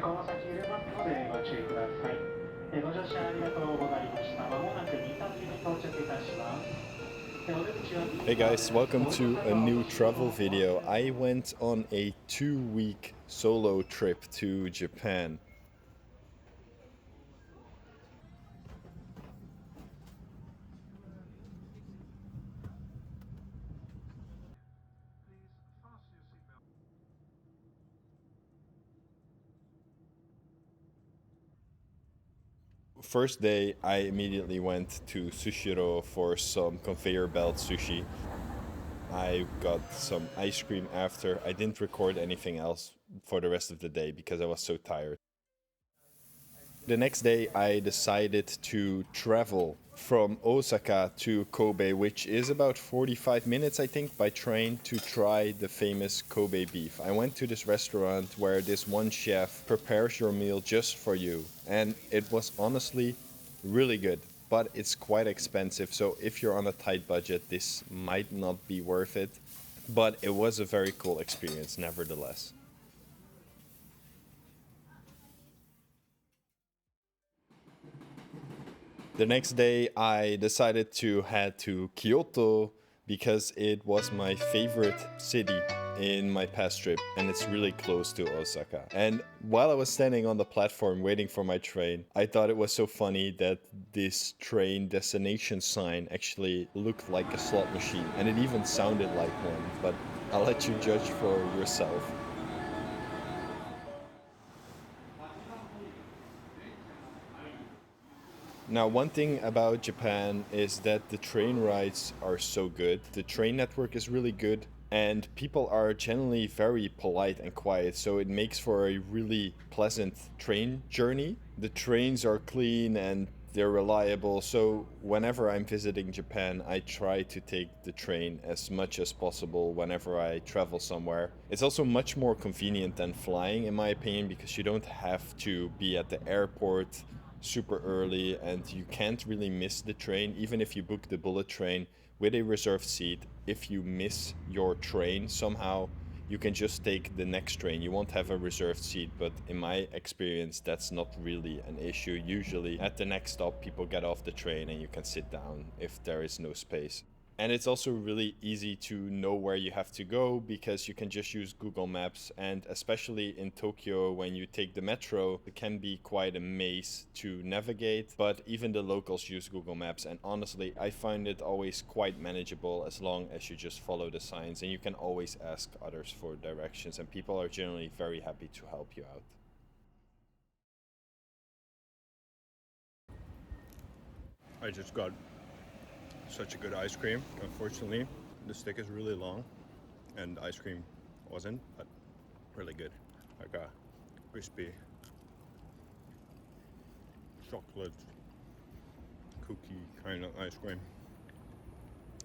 この先揺れますのでご注意ください。ご乗車ありがとうございました。まもなく三崎に到着いたします。Hey guys, welcome to a new travel video. I went on a 2-week solo trip to Japan. First day, I immediately went to Sushiro for some conveyor belt sushi. I got some ice cream after. I didn't record anything else for the rest of the day because I was so tired. The next day, I decided to travel from Osaka to Kobe, which is about 45 minutes, I think, by train to try the famous Kobe beef. I went to this restaurant where this one chef prepares your meal just for you, and it was honestly really good. But it's quite expensive, so if you're on a tight budget, this might not be worth it. But it was a very cool experience, nevertheless. The next day, I decided to head to Kyoto because it was my favorite city in my past trip and it's really close to Osaka. And while I was standing on the platform waiting for my train, I thought it was so funny that this train destination sign actually looked like a slot machine and it even sounded like one, but I'll let you judge for yourself. Now, one thing about Japan is that the train rides are so good. The train network is really good, and people are generally very polite and quiet, so it makes for a really pleasant train journey. The trains are clean and they're reliable, so whenever I'm visiting Japan, I try to take the train as much as possible whenever I travel somewhere. It's also much more convenient than flying, in my opinion, because you don't have to be at the airport super early and you can't really miss the train. Even if you book the bullet train with a reserved seat, if you miss your train somehow, you can just take the next train. You won't have a reserved seat, but in my experience, that's not really an issue. Usually at the next stop, people get off the train and you can sit down if there is no space. And it's also really easy to know where you have to go because you can just use Google Maps. And especially in Tokyo, when you take the metro, it can be quite a maze to navigate. But even the locals use Google Maps. And honestly, I find it always quite manageable as long as you just follow the signs. And you can always ask others for directions. And people are generally very happy to help you out. I just got such a good ice cream. Unfortunately, the stick is really long and ice cream wasn't, but really good. Like a crispy chocolate cookie kind of ice cream.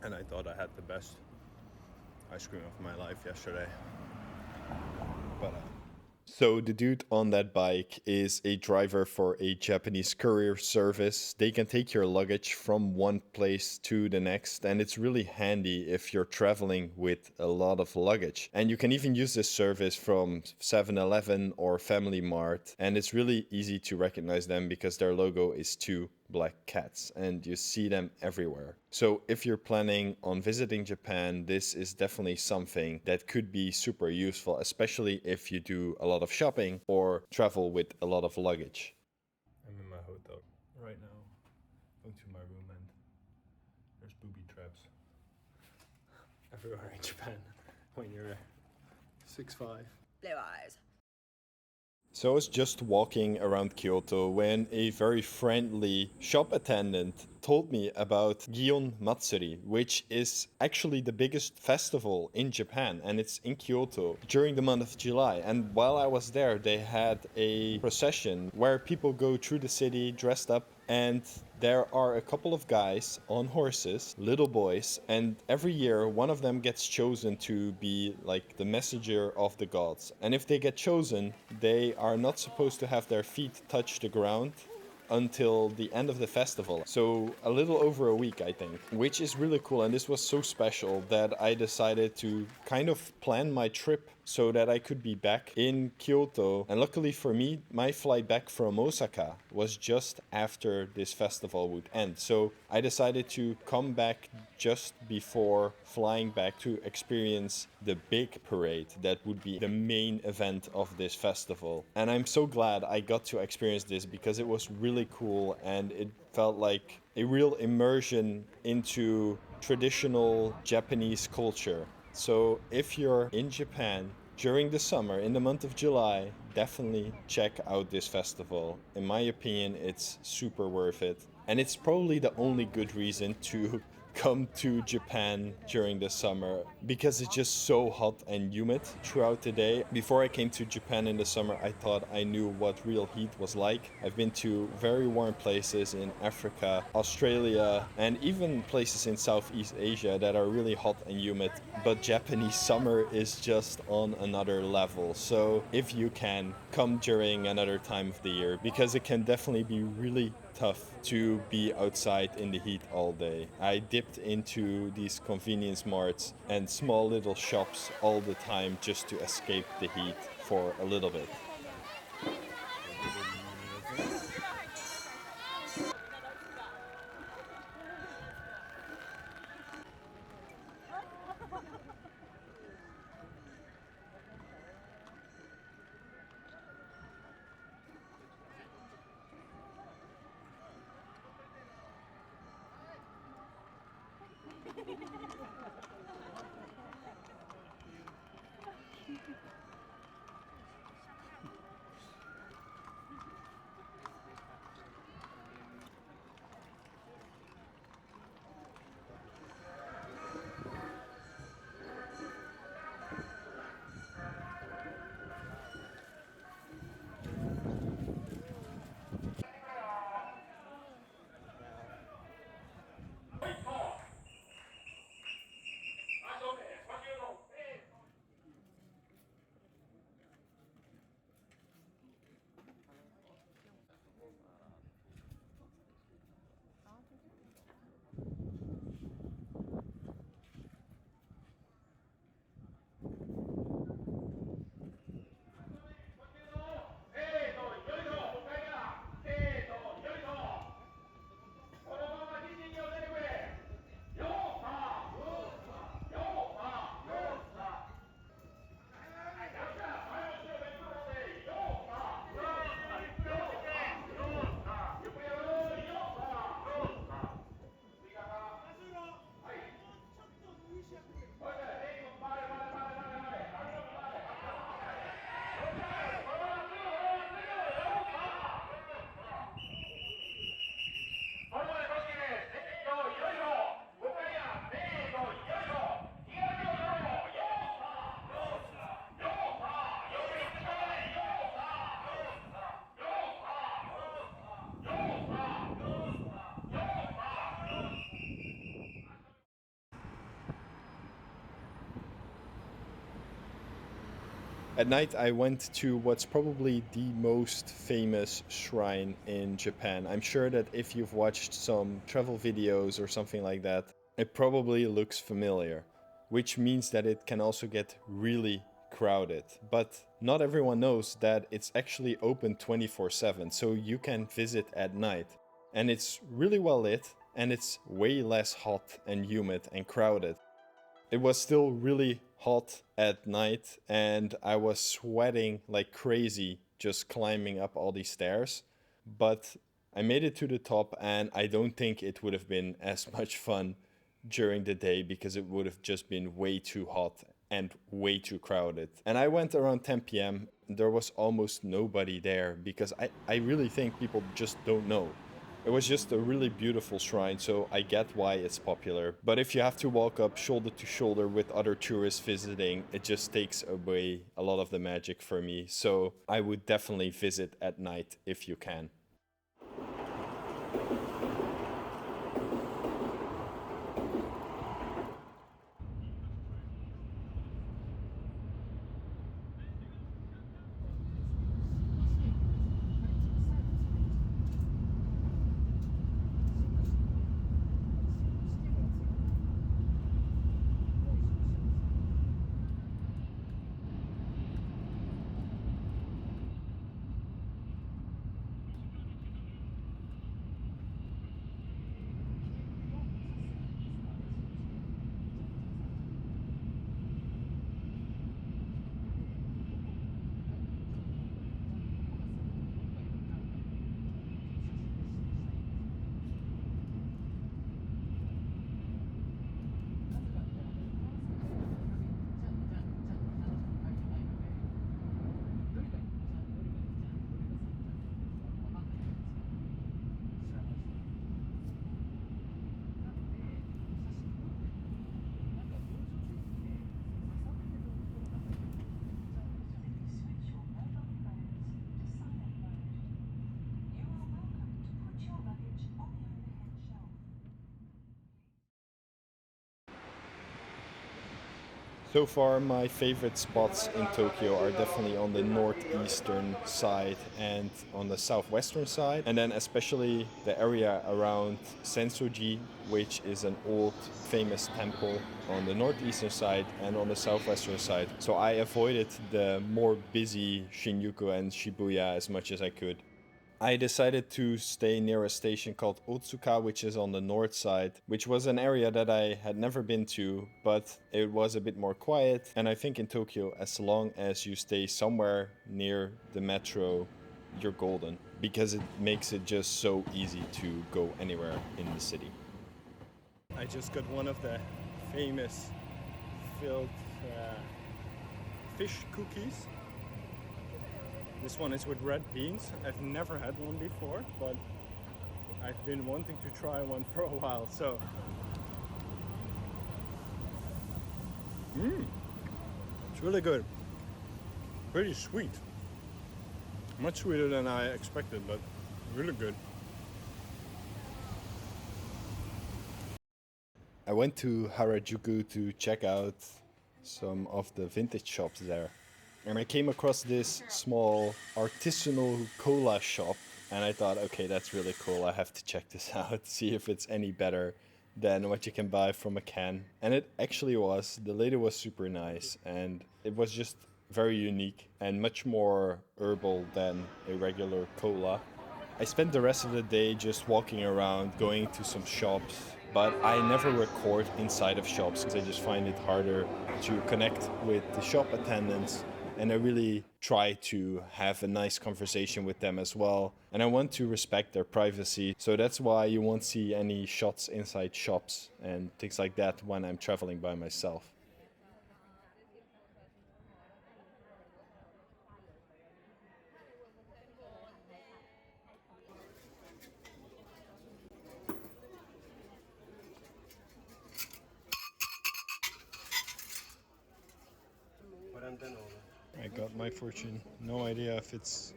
And I thought I had the best ice cream of my life yesterday. But so the dude on that bike is a driver for a Japanese courier service. They can take your luggage from one place to the next, and it's really handy if you're traveling with a lot of luggage. And you can even use this service from 7-Eleven or Family Mart, and it's really easy to recognize them because their logo is two black cats and you see them everywhere. So if you're planning on visiting Japan, this is definitely something that could be super useful, especially if you do a lot of shopping or travel with a lot of luggage. I'm in my hotel right now, going to my room, and there's booby traps everywhere in Japan when you're 6'5". Blue eyes. So I was just walking around Kyoto when a very friendly shop attendant told me about Gion Matsuri, which is actually the biggest festival in Japan, and it's in Kyoto during the month of July. And while I was there, they had a procession where people go through the city dressed up, and there are a couple of guys on horses, little boys, and every year one of them gets chosen to be like the messenger of the gods. And if they get chosen, they are not supposed to have their feet touch the ground until the end of the festival. So a little over a week, I think, which is really cool. And this was so special that I decided to kind of plan my trip so that I could be back in Kyoto. And luckily for me, my flight back from Osaka was just after this festival would end. So I decided to come back just before flying back to experience the big parade that would be the main event of this festival. And I'm so glad I got to experience this because it was really cool and it felt like a real immersion into traditional Japanese culture. So if you're in Japan during the summer, in the month of July, definitely check out this festival. In my opinion, it's super worth it. And it's probably the only good reason to come to Japan during the summer because it's just so hot and humid throughout the day. Before I came to Japan in the summer, I thought I knew what real heat was like. I've been to very warm places in Africa, Australia, and even places in Southeast Asia that are really hot and humid. But Japanese summer is just on another level. So if you can, come during another time of the year because it can definitely be really tough to be outside in the heat all day. I dipped into these convenience marts and small little shops all the time just to escape the heat for a little bit. At night, I went to what's probably the most famous shrine in Japan. I'm sure that if you've watched some travel videos or something like that, it probably looks familiar, which means that it can also get really crowded. But not everyone knows that it's actually open 24/7, so you can visit at night. And it's really well lit, and it's way less hot and humid and crowded. It was still really hot at night and I was sweating like crazy just climbing up all these stairs. But I made it to the top and I don't think it would have been as much fun during the day because it would have just been way too hot and way too crowded. And I went around 10 p.m. There was almost nobody there because I really think people just don't know. It was just a really beautiful shrine, so I get why it's popular. But if you have to walk up shoulder to shoulder with other tourists visiting, it just takes away a lot of the magic for me. So I would definitely visit at night if you can. So far, my favorite spots in Tokyo are definitely on the northeastern side and on the southwestern side, and then especially the area around Senso-ji, which is an old famous temple on the northeastern side and on the southwestern side. So I avoided the more busy Shinjuku and Shibuya as much as I could. I decided to stay near a station called Otsuka, which is on the north side, which was an area that I had never been to, but it was a bit more quiet. And I think in Tokyo, as long as you stay somewhere near the metro, you're golden, because it makes it just so easy to go anywhere in the city. I just got one of the famous filled fish cookies. This one is with red beans. I've never had one before, but I've been wanting to try one for a while, so. It's really good. Pretty sweet. Much sweeter than I expected, but really good. I went to Harajuku to check out some of the vintage shops there. And I came across this small artisanal cola shop, and I thought, okay, that's really cool. I have to check this out, see if it's any better than what you can buy from a can. And it actually was. The lady was super nice, and it was just very unique and much more herbal than a regular cola. I spent the rest of the day just walking around, going to some shops, but I never record inside of shops because I just find it harder to connect with the shop attendants. And I really try to have a nice conversation with them as well. And I want to respect their privacy. So that's why you won't see any shots inside shops and things like that when I'm traveling by myself. I got my fortune. No idea if it's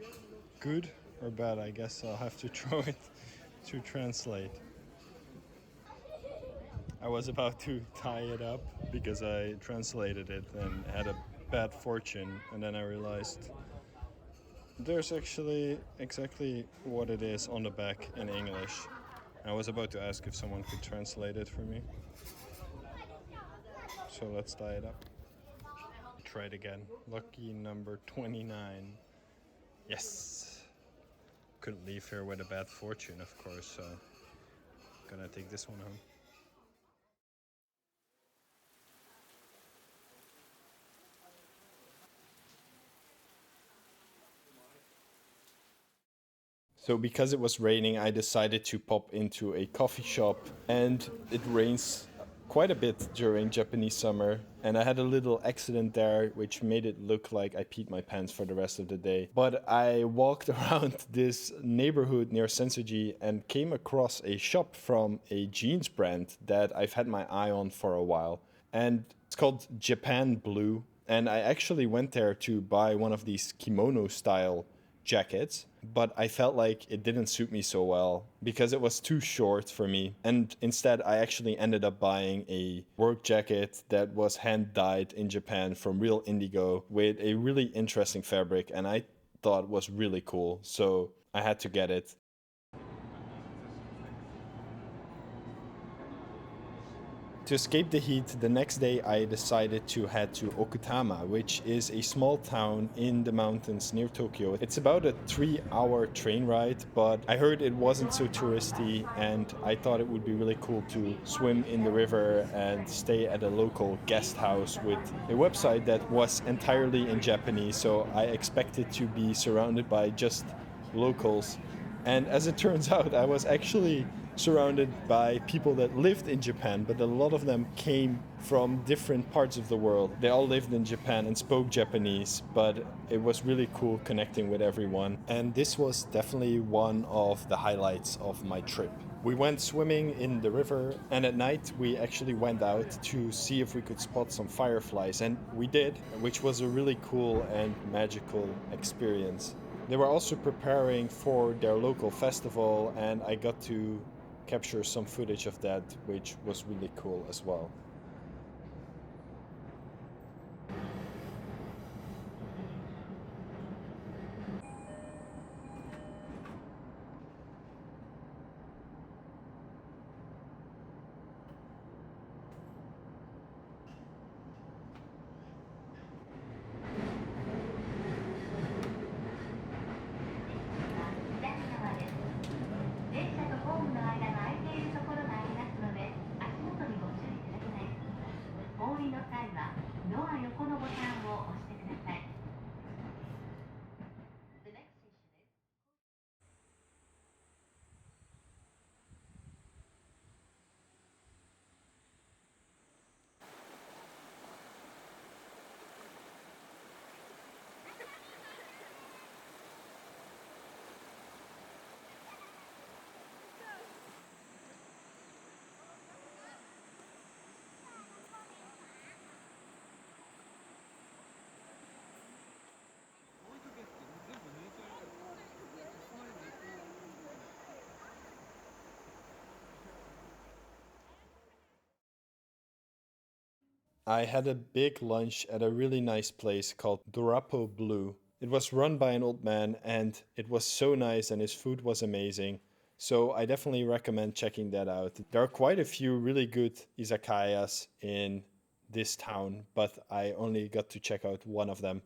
good or bad. I guess I'll have to throw it to translate. I was about to tie it up because I translated it and had a bad fortune, and then I realized there's actually exactly what it is on the back in English. I was about to ask if someone could translate it for me. So let's tie it up. Try it again. Lucky number 29. Yes. Couldn't leave here with a bad fortune, of course, so gonna take this one home. So because it was raining, I decided to pop into a coffee shop, and it rains quite a bit during Japanese summer, and I had a little accident there which made it look like I peed my pants for the rest of the day. But I walked around this neighborhood near Senso-ji and came across a shop from a jeans brand that I've had my eye on for a while, and it's called Japan Blue. And I actually went there to buy one of these kimono style jackets, but I felt like it didn't suit me so well because it was too short for me. And instead, I actually ended up buying a work jacket that was hand dyed in Japan from real indigo with a really interesting fabric, and I thought was really cool. So I had to get it. To escape the heat, the next day I decided to head to Okutama, which is a small town in the mountains near Tokyo. It's about a 3-hour train ride, but I heard it wasn't so touristy, and I thought it would be really cool to swim in the river and stay at a local guest house with a website that was entirely in Japanese, so I expected to be surrounded by just locals. And as it turns out, I was actually surrounded by people that lived in Japan, but a lot of them came from different parts of the world. They all lived in Japan and spoke Japanese, but it was really cool connecting with everyone. And this was definitely one of the highlights of my trip. We went swimming in the river, and at night we actually went out to see if we could spot some fireflies, and we did, which was a really cool and magical experience. They were also preparing for their local festival, and I got to capture some footage of that, which was really cool as well. I had a big lunch at a really nice place called Dorapo Blue. It was run by an old man and it was so nice and his food was amazing. So I definitely recommend checking that out. There are quite a few really good izakayas in this town, but I only got to check out one of them.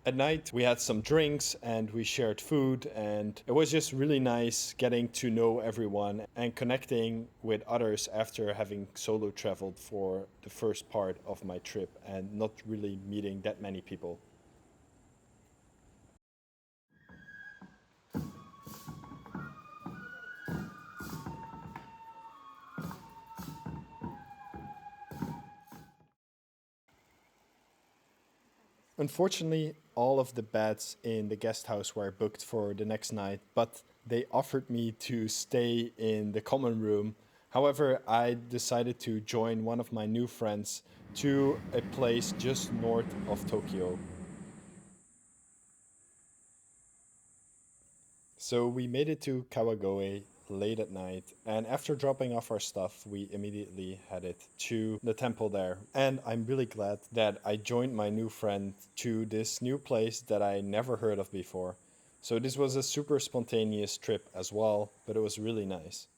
At night, we had some drinks and we shared food, and it was just really nice getting to know everyone and connecting with others after having solo traveled for the first part of my trip and not really meeting that many people. Unfortunately, all of the beds in the guest house were booked for the next night, but they offered me to stay in the common room. However, I decided to join one of my new friends to a place just north of Tokyo. So we made it to Kawagoe late at night, and after dropping off our stuff, we immediately headed to the temple there. And I'm really glad that I joined my new friend to this new place that I never heard of before. So this was a super spontaneous trip as well, but it was really nice.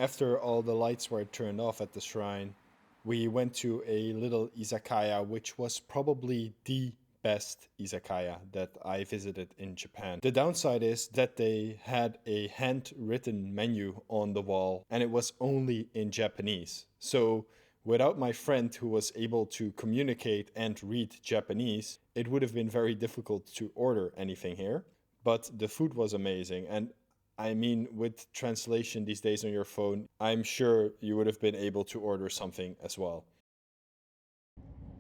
After all the lights were turned off at the shrine, we went to a little izakaya, which was probably the best izakaya that I visited in Japan. The downside is that they had a handwritten menu on the wall and it was only in Japanese. So, without my friend who was able to communicate and read Japanese, it would have been very difficult to order anything here. But the food was amazing, and I mean, with translation these days on your phone, I'm sure you would have been able to order something as well.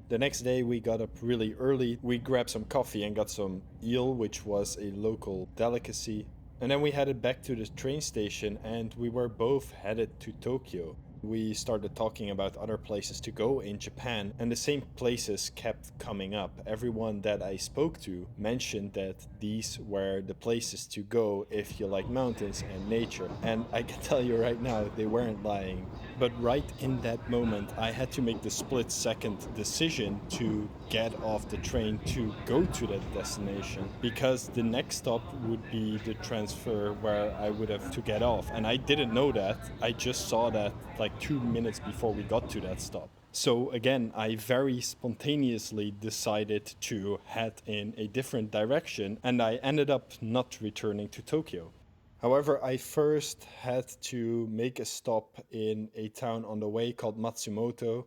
The next day, we got up really early. We grabbed some coffee and got some eel, which was a local delicacy. And then we headed back to the train station, and we were both headed to Tokyo. We started talking about other places to go in Japan, and the same places kept coming up. Everyone that I spoke to mentioned that these were the places to go if you like mountains and nature. And I can tell you right now, they weren't lying. But right in that moment, I had to make the split second decision to get off the train to go to that destination because the next stop would be the transfer where I would have to get off. And I didn't know that. I just saw that like 2 minutes before we got to that stop. So again, I very spontaneously decided to head in a different direction and I ended up not returning to Tokyo. However, I first had to make a stop in a town on the way called Matsumoto.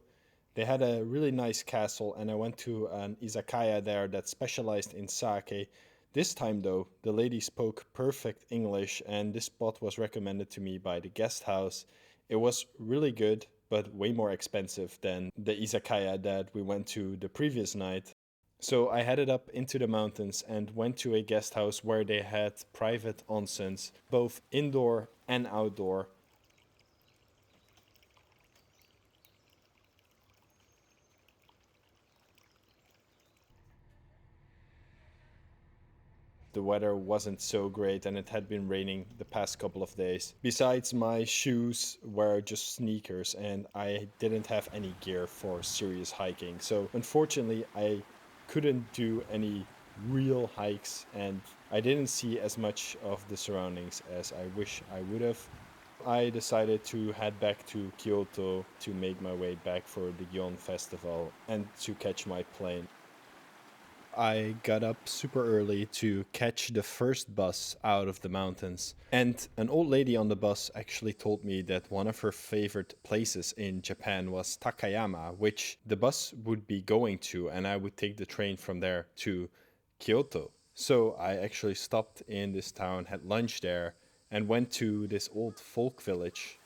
They had a really nice castle, and I went to an izakaya there that specialized in sake. This time, though, the lady spoke perfect English, and this spot was recommended to me by the guest house. It was really good, but way more expensive than the izakaya that we went to the previous night. So I headed up into the mountains and went to a guest house where they had private onsens, both indoor and outdoor. The weather wasn't so great and it had been raining the past couple of days. Besides, my shoes were just sneakers and I didn't have any gear for serious hiking. So unfortunately, I couldn't do any real hikes and I didn't see as much of the surroundings as I wish I would have. I decided to head back to Kyoto to make my way back for the Gion festival and to catch my plane. I got up super early to catch the first bus out of the mountains. And an old lady on the bus actually told me that one of her favorite places in Japan was Takayama, which the bus would be going to, and I would take the train from there to Kyoto. So I actually stopped in this town, had lunch there, and went to this old folk village.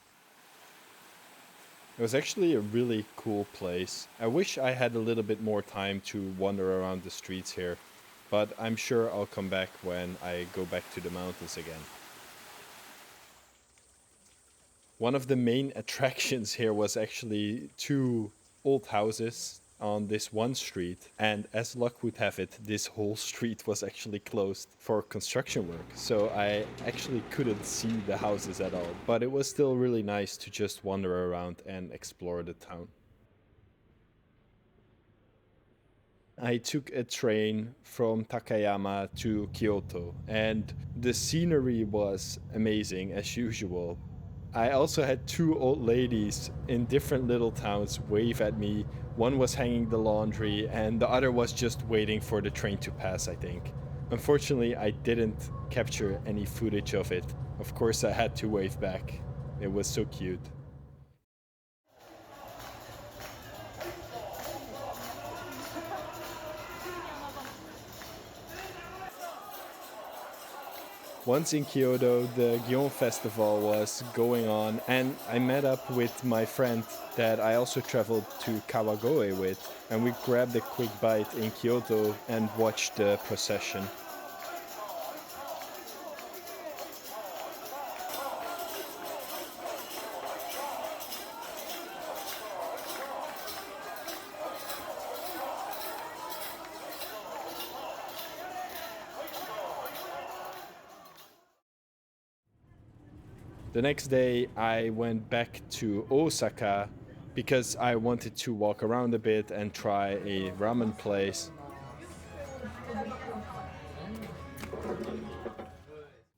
It was actually a really cool place. I wish I had a little bit more time to wander around the streets here, but I'm sure I'll come back when I go back to the mountains again. One of the main attractions here was actually two old houses on this one street, and as luck would have it, this whole street was actually closed for construction work, so I actually couldn't see the houses at all, but it was still really nice to just wander around and explore the town. I took a train from Takayama to Kyoto, and the scenery was amazing as usual. I also had two old ladies in different little towns wave at me. One was hanging the laundry, and the other was just waiting for the train to pass, I think. Unfortunately, I didn't capture any footage of it. Of course, I had to wave back. It was so cute. Once in Kyoto, the Gion festival was going on, and I met up with my friend that I also traveled to Kawagoe with, and we grabbed a quick bite in Kyoto and watched the procession. The next day, I went back to Osaka because I wanted to walk around a bit and try a ramen place.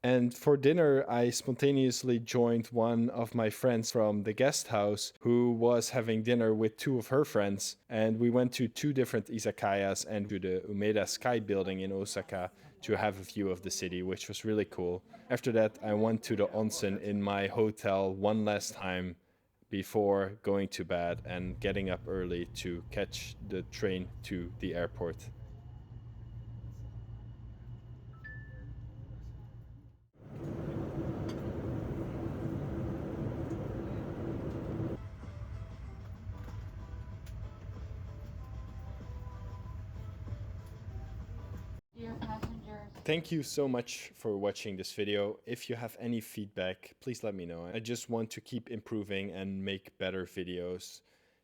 And for dinner, I spontaneously joined one of my friends from the guest house who was having dinner with two of her friends. And we went to two different izakayas and to the Umeda Sky building in Osaka to have a view of the city, which was really cool. After that, I went to the onsen in my hotel one last time before going to bed and getting up early to catch the train to the airport. Dear passengers, Thank you so much for watching this video. If you have any feedback, please let me know. I just want to keep improving and make better videos.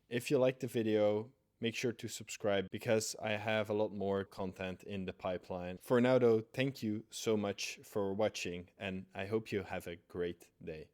If you like the video, make sure to subscribe because I have a lot more content in the pipeline. For now though, thank you so much for watching and I hope you have a great day.